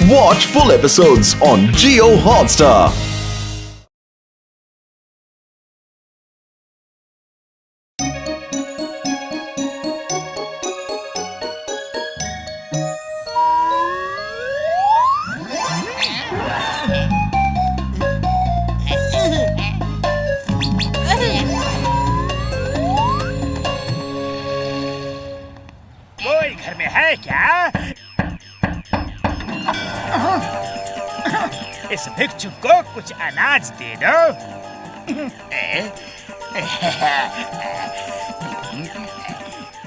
Watch full episodes on Jio Hotstar. कोई घर में है क्या? इस भिक्षुक को कुछ अनाज दे दो।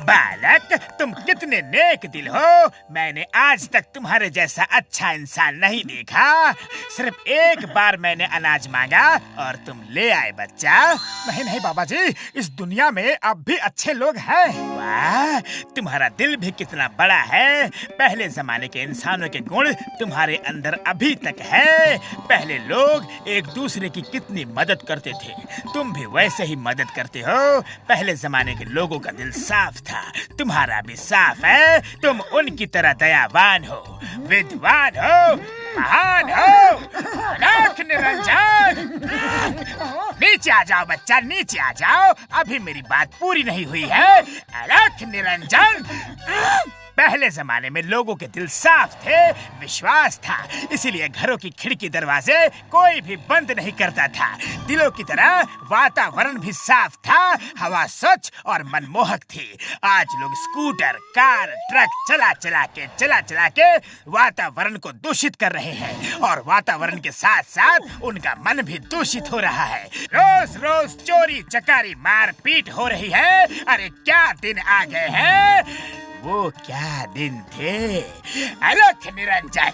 बालक, तुम कितने नेक दिल हो। मैंने आज तक तुम्हारे जैसा अच्छा इंसान नहीं देखा। सिर्फ एक बार मैंने अनाज मांगा और तुम ले आए बच्चा। नहीं नहीं बाबा जी, इस दुनिया में अब भी अच्छे लोग हैं। वाह, तुम्हारा दिल भी कितना बड़ा है। पहले जमाने के इंसानों के गुण तुम्हारे अंदर अभी तक है। पहले लोग एक दूसरे की कितनी मदद करते थे, तुम भी वैसे ही मदद करते हो। पहले जमाने के लोगों का दिल साफ था, तुम्हारा भी साफ है। तुम उनकी तरह दयावान हो, विद्वान हो, महान हो। अलख निरंजन, नीचे आ जाओ बच्चा, नीचे आ जाओ। अभी मेरी बात पूरी नहीं हुई है। अलख निरंजन, पहले जमाने में लोगों के दिल साफ थे, विश्वास था, इसीलिए घरों की खिड़की दरवाजे कोई भी बंद नहीं करता था। दिलों की तरह वातावरण भी साफ था, हवा स्वच्छ और मनमोहक थी। आज लोग स्कूटर, कार, ट्रक चला चला के वातावरण को दूषित कर रहे हैं और वातावरण के साथ साथ उनका मन भी दूषित हो रहा है। रोज रोज चोरी चकारी मारपीट हो रही है। अरे क्या दिन आ गए हैं। वो क्या दिन थे। अलख निरंजन।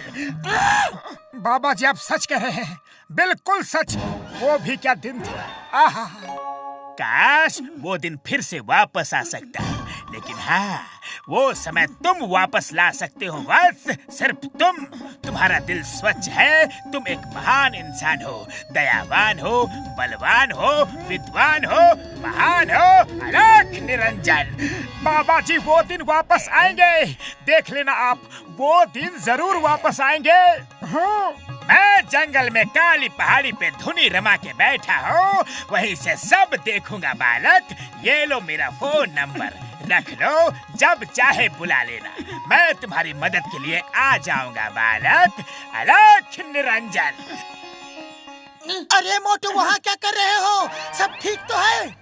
बाबा जी आप सच कह रहे हैं, बिल्कुल सच। वो भी क्या दिन थे। आहा, काश वो दिन फिर से वापस आ सकता, लेकिन हाँ, वो समय तुम वापस ला सकते हो बस, सिर्फ तुम। तुम्हारा दिल स्वच्छ है, तुम एक महान इंसान हो, दयावान हो, बलवान हो, विद्वान हो, महान हो। अलख निरंजन। बाबा जी वो दिन वापस आएंगे, देख लेना आप, वो दिन जरूर वापस आएंगे। मैं जंगल में काली पहाड़ी पे धुनी रमा के बैठा हूँ, वहीं से सब देखूंगा बालक। ये लो मेरा फोन नंबर, रख लो, जब चाहे बुला लेना। मैं तुम्हारी मदद के लिए आ जाऊंगा बालक। अलख निरंजन। अरे मोटू, वहाँ क्या कर रहे हो? सब ठीक तो है?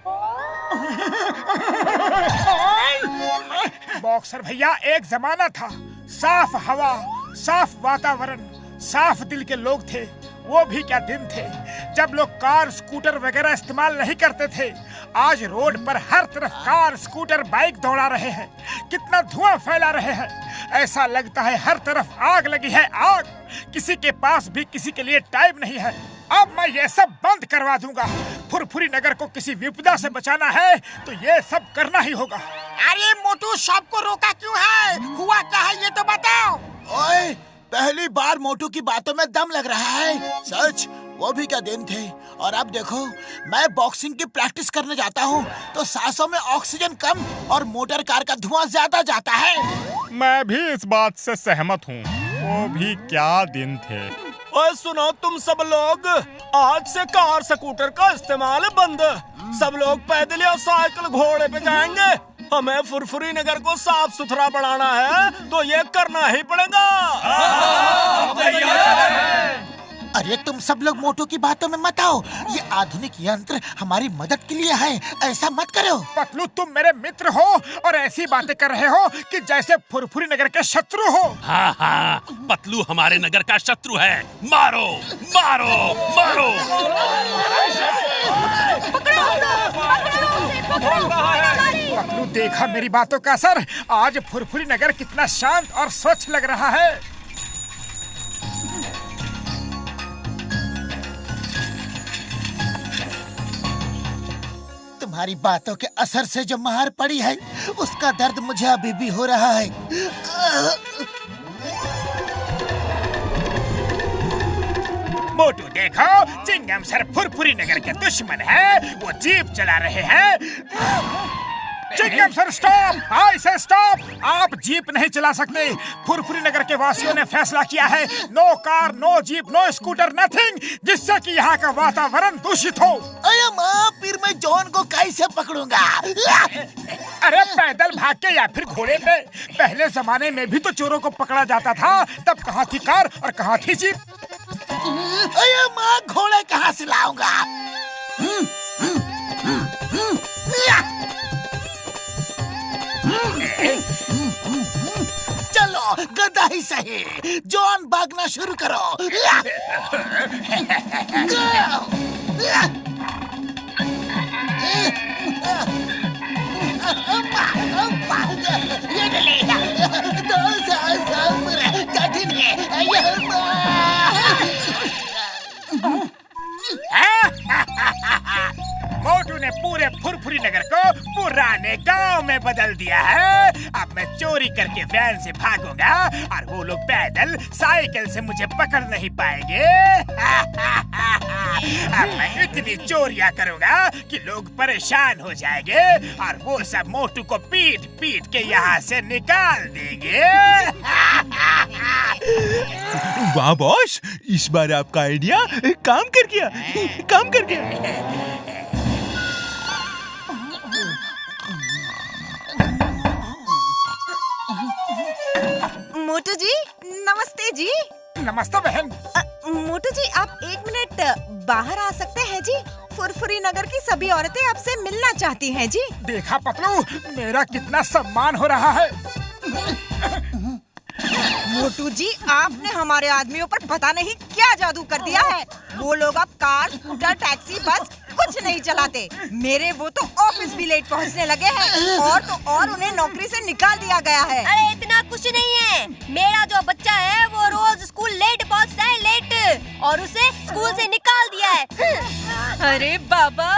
बॉक्सर भैया, एक जमाना था, साफ हवा, साफ वातावरण, साफ दिल के लोग थे। वो भी क्या दिन थे जब लोग कार, स्कूटर वगैरह इस्तेमाल नहीं करते थे। आज रोड पर हर तरफ कार, स्कूटर, बाइक दौड़ा रहे हैं, कितना धुआं फैला रहे हैं। ऐसा लगता है हर तरफ आग लगी है, आग। किसी के पास भी किसी के लिए टाइम नहीं है। अब मैं ये सब बंद करवा दूंगा। फुरफुरी नगर को किसी विपदा से बचाना है तो ये सब करना ही होगा। अरे मोटू, सबको रोका क्यों है? हुआ क्या है ये तो बताओ। ओए, पहली बार मोटू की बातों में दम लग रहा है। सच, वो भी क्या दिन थे। और अब देखो, मैं बॉक्सिंग की प्रैक्टिस करने जाता हूँ तो सांसों में ऑक्सीजन कम और मोटर कार का धुआं ज्यादा जाता है। मैं भी इस बात से सहमत हूँ। वो भी क्या दिन थे। और सुनो तुम सब लोग, आज से कार, स्कूटर का इस्तेमाल बंद। सब लोग पैदल या साइकिल, घोड़े पे जाएंगे। हमें फुरफुरी नगर को साफ सुथरा बनाना है तो ये करना ही पड़ेगा। अरे तुम सब लोग मोटू की बातों में मत आओ। ये आधुनिक यंत्र हमारी मदद के लिए है, ऐसा मत करो। पतलू, तुम मेरे मित्र हो और ऐसी बातें कर रहे हो कि जैसे फुरफुरी नगर के शत्रु हो। हाँ हाँ, पतलू हमारे नगर का शत्रु है। मारो मारो मारो। पतलू, देखा मेरी बातों का असर। आज फुरफुरी नगर कितना शांत और स्वच्छ लग रहा है। तुम्हारी बातों के असर से जो मार पड़ी है, उसका दर्द मुझे अभी भी हो रहा है। मोटू देखो, चिंगम सर फुरफुरी नगर के दुश्मन है। वो जीप चला रहे हैं। Chingam sir stop! आई से स्टॉप! आप जीप नहीं चला सकते। फुरफुरी नगर के वासियों ने फैसला किया है, no car, no jeep, no scooter, nothing, जिससे कि यहाँ का वातावरण दूषित हो। अरे माँ, फिर मैं जॉन को कैसे पकड़ूंगा? अरे पैदल भाग के या फिर घोड़े पे। पहले जमाने में भी तो चोरों को पकड़ा जाता था, तब कहाँ थी कार और कहाँ थी जीप? अरे माँ, घोड़े कहाँ से लाऊंगा? चलो, गधा ही सही। जॉन, भागना शुरू करो। कठिन मोटू ने पूरे फुरफुरी नगर को पुराने गांव में बदल दिया है। अब मैं चोरी करके वैन से भागूंगा और वो लोग पैदल साइकिल से मुझे पकड़ नहीं पाएंगे। अब मैं इतनी चोरियां करूंगा कि लोग परेशान हो जाएंगे और वो सब मोटू को पीट पीट के यहाँ से निकाल देंगे। वाह बॉस, इस बार आपका आइडिया काम कर गया, काम कर गया। मोटू जी, नमस्ते जी। नमस्ते बहन। मोटू जी, आप 1 मिनट बाहर आ सकते हैं जी? फुरफुरी नगर की सभी औरतें आपसे मिलना चाहती हैं जी। देखा पतलू, मेरा कितना सम्मान हो रहा है। मोटू जी, आपने हमारे आदमियों पर पता नहीं क्या जादू कर दिया है। वो लोग अब कार, स्कूटर, टैक्सी, बस कुछ नहीं चलाते। मेरे वो तो ऑफिस भी लेट पहुंचने लगे हैं और तो और उन्हें नौकरी से निकाल दिया गया है। अरे इतना कुछ नहीं है। मेरा जो बच्चा है वो रोज स्कूल लेट पहुंचता है, लेट, और उसे स्कूल से निकाल दिया है। अरे बाबा,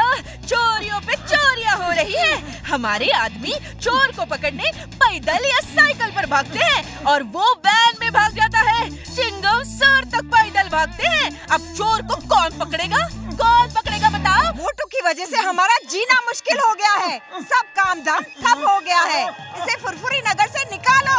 चोरियों पे चोरियां हो रही है। हमारे आदमी चोर को पकड़ने पैदल या साइकिल पर भागते हैं और वो वैन में भाग जाता है। चिंगम सर तक पैदल भागते हैं। अब चोर को कौन पकड़ेगा? कौन पकड़ेगा बताओ? मोटू की वजह से हमारा जीना मुश्किल हो गया है। सब काम धाम ठप हो गया है। इसे फुरफुरी नगर से निकालो।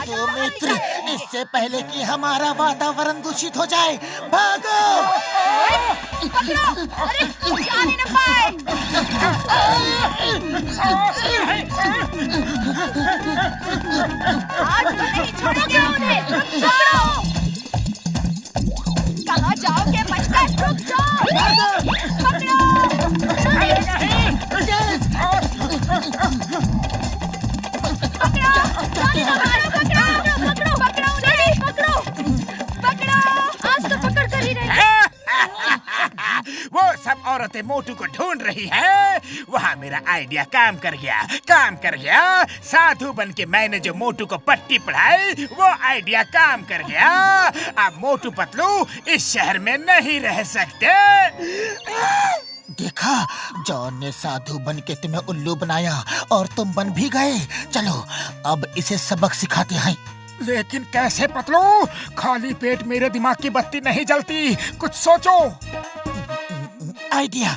तो मित्र, इससे पहले कि हमारा वातावरण दूषित हो जाए, भागो! अरे जाने न पाए। आज तो नहीं छोड़ोगे उन्हें। छोड़ो। कहाँ जाओगे बचकर? रुक जाओ। पकड़ो। वो सब औरतें मोटू को ढूंढ रही हैं। वहाँ मेरा आइडिया काम कर गया, काम कर गया। साधु बन के मैंने जो मोटू को पट्टी पढ़ाई, वो आइडिया काम कर गया। अब मोटू पतलू इस शहर में नहीं रह सकते। देखा, जॉन ने साधु बन के तुम्हें उल्लू बनाया और तुम बन भी गए। चलो, अब इसे सबक सिखाते हैं। लेकिन कैसे पतलू? खाली पेट मेरे दिमाग की बत्ती नहीं जलती। कुछ सोचो। आइडिया।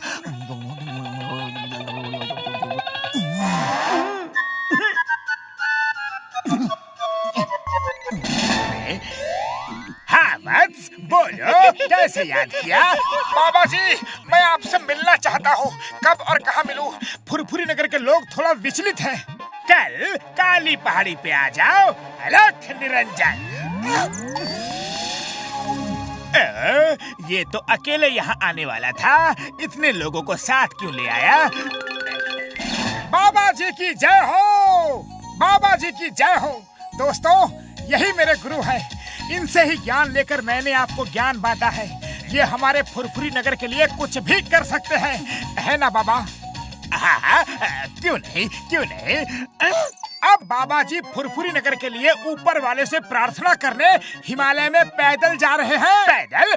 हाँ वत्स, बोलो, कैसे याद किया? बाबा जी, मैं आपसे मिलना चाहता हूँ। कब और कहाँ मिलूं? फुरफुरी नगर के लोग थोड़ा विचलित हैं। कल काली पहाड़ी पे आ जाओ। अलख निरंजन। ये तो अकेले यहाँ आने वाला था। इतने लोगों को साथ क्यों ले आया? बाबा जी की जय हो, बाबा जी की जय हो। दोस्तों, यही मेरे गुरु हैं। इनसे ही ज्ञान लेकर मैंने आपको ज्ञान बांटा है। ये हमारे फुरफुरी नगर के लिए कुछ भी कर सकते हैं, है ना बाबा? हाँ, क्यों नहीं, क्यों नहीं। अब बाबा जी फुरफुरी नगर के लिए ऊपर वाले से प्रार्थना करने हिमालय में पैदल जा रहे हैं। पैदल?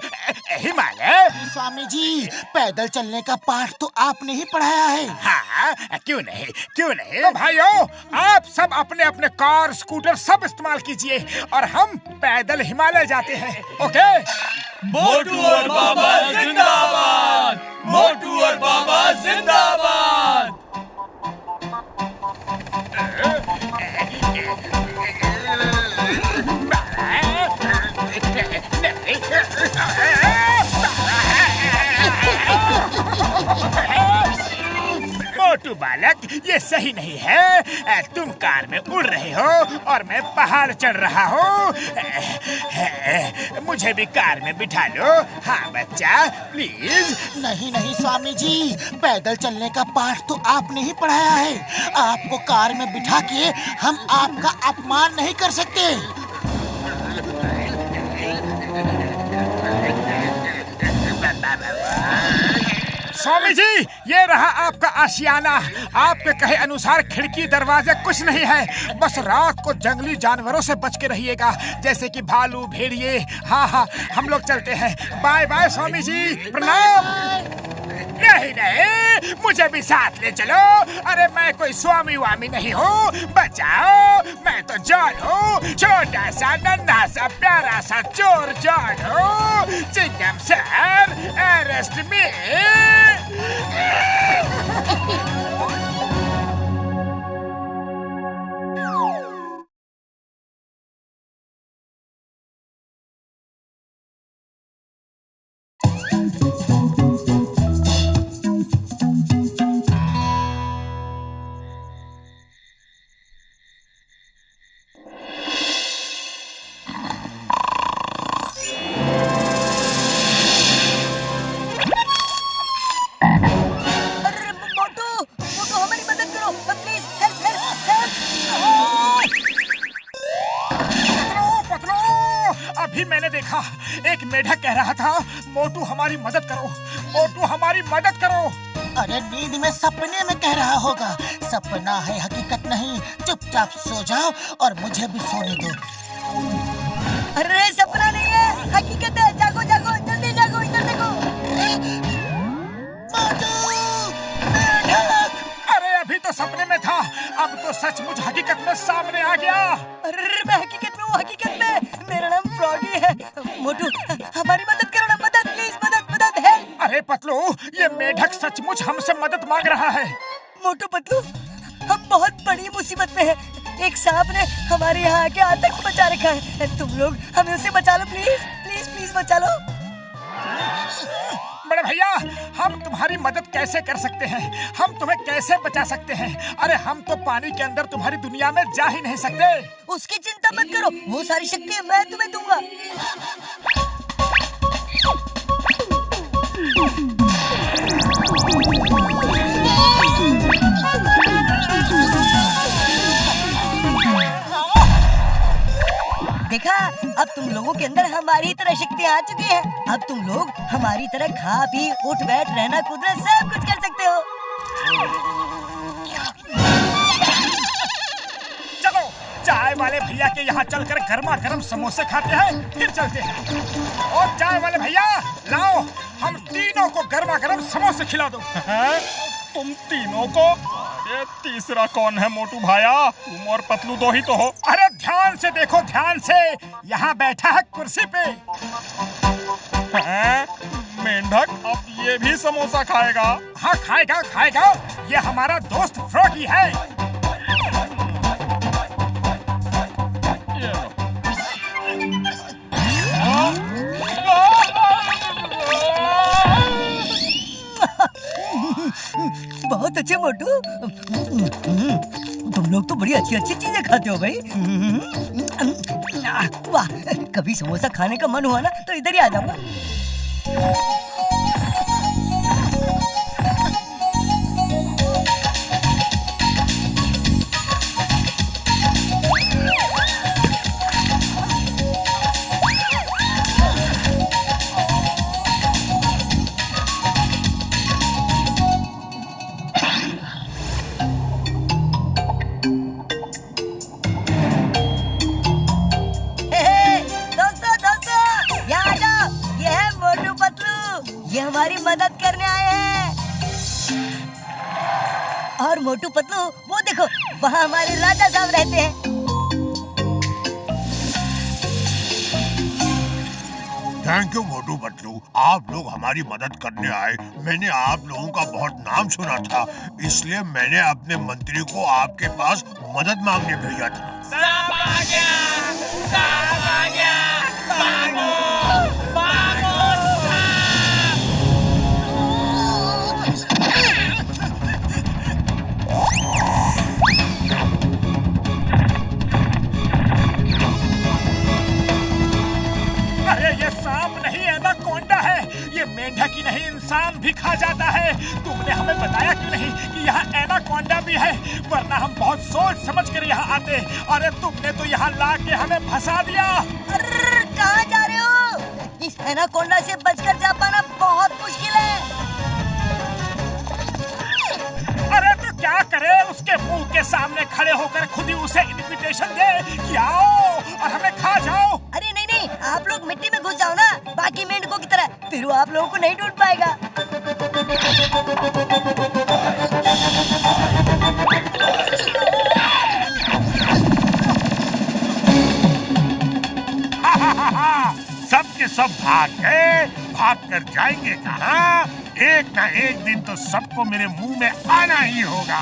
हिमालय? स्वामी जी, पैदल चलने का पाठ तो आपने ही पढ़ाया है। हाँ, क्यों नहीं, क्यों नहीं। तो भाइयों, आप सब अपने अपने कार, स्कूटर सब इस्तेमाल कीजिए और हम पैदल हिमालय जाते हैं। ओके? मोटू और बाबा जिंदाबाद। मोटू और बाबा जिंदाबाद। मोटू बालक, ये सही नहीं है। तुम कार में उड़ रहे हो और मैं पहाड़ चढ़ रहा हूँ। मुझे भी कार में बिठा लो। हाँ बच्चा, प्लीज। नहीं नहीं स्वामी जी, पैदल चलने का पाठ तो आपने ही पढ़ाया है। आपको कार में बिठा के हम आपका अपमान नहीं कर सकते। स्वामी जी, ये रहा आपका आशियाना। आपके कहे अनुसार खिड़की दरवाजे कुछ नहीं है। बस रात को जंगली जानवरों से बच के रहिएगा, जैसे कि भालू, भेड़िए। हाँ हाँ, हम लोग चलते हैं। बाय बाय स्वामी जी, प्रणाम। नहीं नहीं, मुझे भी साथ ले चलो। अरे मैं कोई स्वामी वामी नहीं हूँ। बचाओ, मैं तो जॉन हूँ, छोटा सा नन्हा सा प्यारा सा चोर जॉन हूँ। चिंगम सर, अरेस्ट मी। एक मेढक कह रहा था, मोटू हमारी मदद करो, मोटू हमारी मदद करो। अरे नींद में सपने में कह रहा होगा। सपना है, हकीकत नहीं। चुपचाप सो जाओ और मुझे भी सोने दो। अरे सपना नहीं है, हकीकत है। जागो जागो, जल्दी जागो, इधर देखो। अरे अभी तो सपने में था, अब तो सचमुच हकीकत में सामने आ गया। अरे मैं हकीकत में हूँ, हकीकत में। मेरा नाम फ्रॉगी है। मोटू, हमारी मदद करो ना, मदद प्लीज, मदद मदद है। अरे पतलू, ये मेढक सचमुच हमसे मदद मांग रहा है। मोटू पतलू, हम बहुत बड़ी मुसीबत में हैं। एक सांप ने हमारे यहाँ आके आतंक मचा रखा है। तुम लोग हमें उससे बचा लो, प्लीज प्लीज प्लीज बचा लो। बड़े भैया, हम तुम्हारी मदद कैसे कर सकते हैं? हम तुम्हें कैसे बचा सकते हैं? अरे हम तो पानी के अंदर तुम्हारी दुनिया में जा ही नहीं सकते। उसकी चिंता मत करो, वो सारी शक्ति मैं तुम्हें दूंगा। देखा, अब तुम लोगों के अंदर हमारी तरह शक्ति आ चुकी है। अब तुम लोग हमारी तरह खा पी उठ बैठ रहना कूदना सब कुछ कर सकते हो। चलो चाय वाले भैया के यहाँ चलकर गर्मा गर्म समोसे खाते हैं, फिर चलते हैं। और चाय वाले भैया, लाओ, हम तीनों को गर्मा गर्म समोसे खिला दो। तुम तीनों को? ये तीसरा कौन है मोटू भाया? तुम और पतलू दो ही तो हो। अरे ध्यान से देखो, ध्यान से। यहाँ बैठा है कुर्सी पे। मेंढक अब ये भी समोसा खाएगा? हाँ खाएगा खाएगा, ये हमारा दोस्त फ्रॉगी है। बहुत अच्छे मोटू, तुम लोग तो बड़ी अच्छी अच्छी चीजें खाते हो भाई। वाह, कभी समोसा खाने का मन हुआ ना तो इधर ही आ जाऊंगा। हमारी मदद करने आए हैं। और मोटू पतलू, वो देखो, वहाँ हमारे राजा साहब रहते हैं। थैंक यू मोटू पतलू, आप लोग हमारी मदद करने आए। मैंने आप लोगों का बहुत नाम सुना था, इसलिए मैंने अपने मंत्री को आपके पास मदद मांगने भेजा था। सांप आ गया, सांप आ गया, भागो, भागो, अरे ये सांप नहीं एनाकोंडा है, ये मेंढक ही नहीं इंसान भी खा जाता है। तुमने हमें बताया क्यों नहीं कि यहाँ एनाकोंडा भी है, वरना हम बहुत सोच समझ कर यहाँ आते। अरे तुमने तो यहाँ ला के हमें फंसा दिया। अरे कहाँ जा रहे हो? इस एनाकोंडा से बचकर जा पाना बहुत मुश्किल है। अरे तो क्या करे, उसके मुंह के सामने खड़े होकर खुद ही उसे इनविटेशन दे कि आओ और हमें खा जाओ। अरे नहीं नहीं, आप लोग मिट्टी में घुस जाओ ना बाकी मेंढकों की तरह, फिर वो आप लोगों को नहीं ढूंढ पाएगा। सब के सब भाग गए, भाग कर जाएंगे कहाँ? एक ना एक दिन तो सबको मेरे मुंह में आना ही होगा।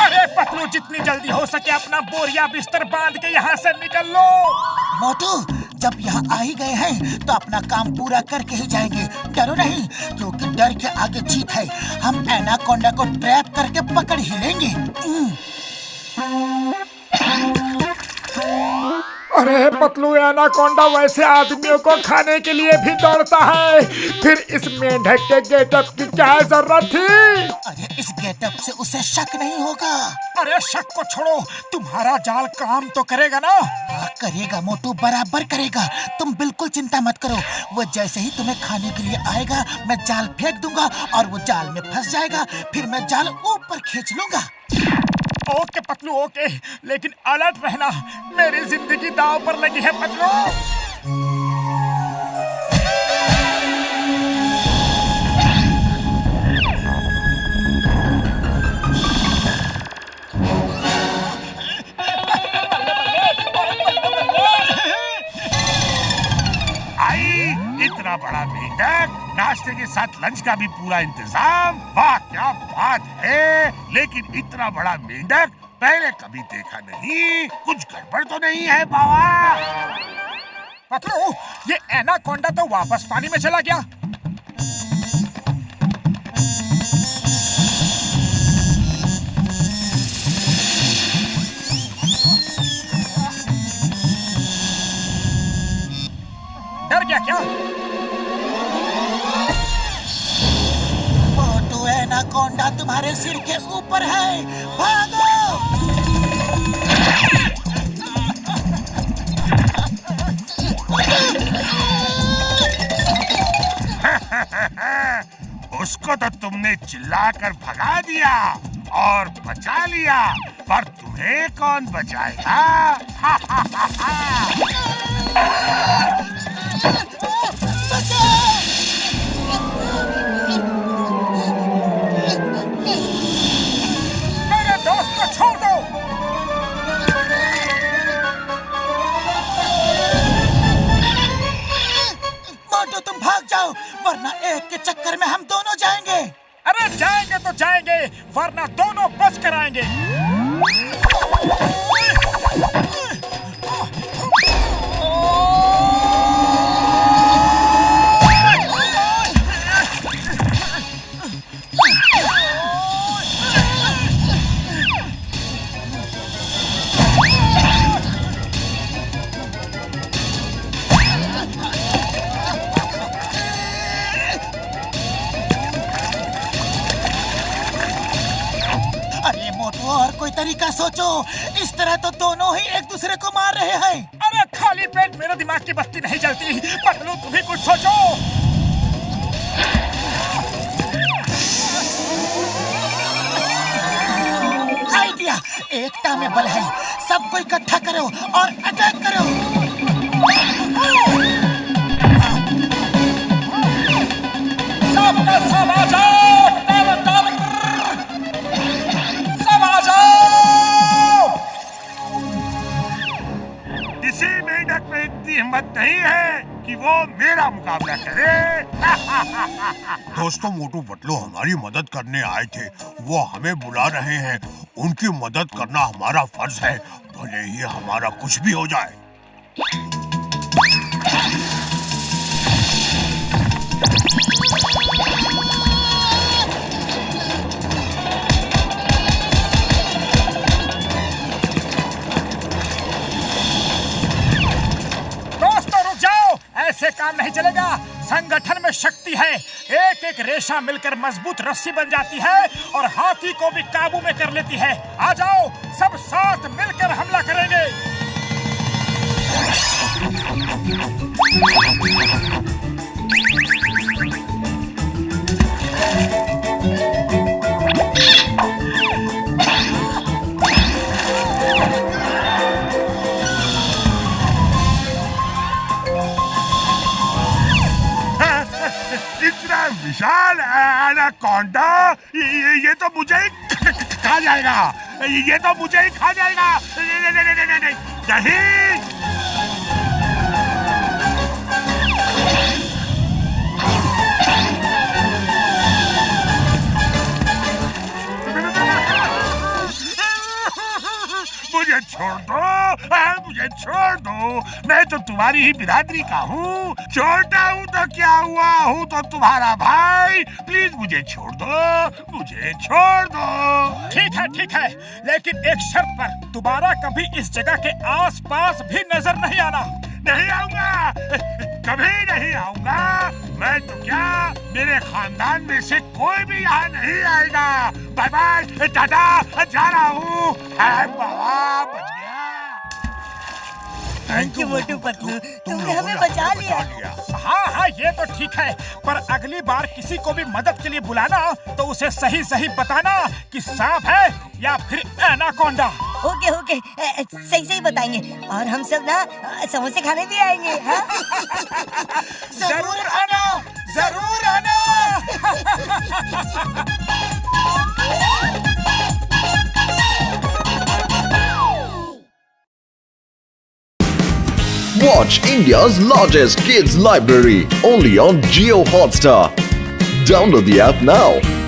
अरे पतलू, जितनी जल्दी हो सके अपना बोरिया बिस्तर बांध के यहाँ से निकल लो। मोटू, जब यहाँ आ ही गए हैं तो अपना काम पूरा करके ही जाएंगे। डरो नहीं, क्योंकि डर के आगे जीत है। हम एनाकोंडा को ट्रैप करके पकड़ ही लेंगे। अरे पतलू, एनाकोंडा वैसे आदमियों को खाने के लिए भी दौड़ता है, फिर इस मेंढक के गेटअप की क्या जरूरत थी? अरे इस गेटअप से उसे शक नहीं होगा। अरे शक को छोड़ो, तुम्हारा जाल काम तो करेगा ना? हाँ करेगा मोटू, बराबर करेगा। तुम बिल्कुल चिंता मत करो। वो जैसे ही तुम्हें खाने के लिए आएगा, मैं जाल फेंक दूंगा और वो जाल में फंस जाएगा। फिर मैं जाल ऊपर खींच लूंगा। ओके पतलू ओके, लेकिन अलर्ट रहना, मेरी जिंदगी दांव पर लगी है पतलू। इतना बड़ा मेंढक, नाश्ते के साथ लंच का भी पूरा इंतजाम। वाह क्या बात है! लेकिन इतना बड़ा मेंढक पहले कभी देखा नहीं। कुछ गड़बड़ तो नहीं है बाबा? पतलू, ये एनाकोंडा तो वापस पानी में चला गया। डर गया क्या? मोटू, एनाकोंडा तुम्हारे सिर के ऊपर है, भागो! उसको तो तुमने चिल्लाकर भगा दिया और बचा लिया, पर तुम्हें कौन बचाएगा? मेरे दोस्त को छोड़ दो। मोटू तुम भाग जाओ, वरना एक के चक्कर में हम दोनों जाएंगे। अरे जाएंगे तो जाएंगे, वरना दोनों बच कर आएंगे। और कोई तरीका सोचो, इस तरह तो दोनों ही एक दूसरे को मार रहे हैं। अरे खाली पेट मेरे दिमाग की बत्ती नहीं जलती। पतलू तुम भी कुछ सोचो। आइडिया, एकता में बल है। सबको इकट्ठा करो और अटैक करो। सब आ जाओ, सब आ जाओ। किसी मेंढक में इतनी हिम्मत नहीं है कि वो मेरा मुकाबला करे। दोस्तों, मोटू पतलू हमारी मदद करने आए थे। वो हमें बुला रहे हैं। उनकी मदद करना हमारा फर्ज है, भले ही हमारा कुछ भी हो जाए। ऐसे काम नहीं चलेगा। संगठन में शक्ति है। एक एक रेशा मिलकर मजबूत रस्सी बन जाती है और हाथी को भी काबू में कर लेती है। आ जाओ, सब साथ मिलकर हमला करेंगे। विशाल एनाकोंडा, ये तो मुझे ही खा जाएगा। ये तो मुझे ही खा जाएगा। नहीं, मुझे छोड़ दो, मुझे छोड़ दो। मैं तो तुम्हारी ही बिरादरी का हूँ। छोटा हूँ तो क्या हुआ, हूँ तो तुम्हारा भाई। प्लीज मुझे छोड़ दो, मुझे छोड़ दो। ठीक है, लेकिन एक शर्त पर। दोबारा कभी इस जगह के आसपास भी नजर नहीं आना। नहीं आऊंगा, कभी नहीं आऊंगा। मैं तो क्या, मेरे खानदान में से कोई भी यहाँ नहीं आएगा। बाय बाय, टाटा, जा रहा हूँ। बाबा, बच गया। थैंक यू मोटू पतलू, तुमने हमें बचा लिया। हाँ, ये तो ठीक है, पर अगली बार किसी को भी मदद के लिए बुलाना तो उसे सही बताना कि सांप है या फिर एनाकोंडा। ओके, सही बताएंगे। और हम सब ना समोसे खाने भी आएंगे। हाँ? जरूर आना, जरूर आना। Watch India's largest kids library only on Jio Hotstar. Download the app now.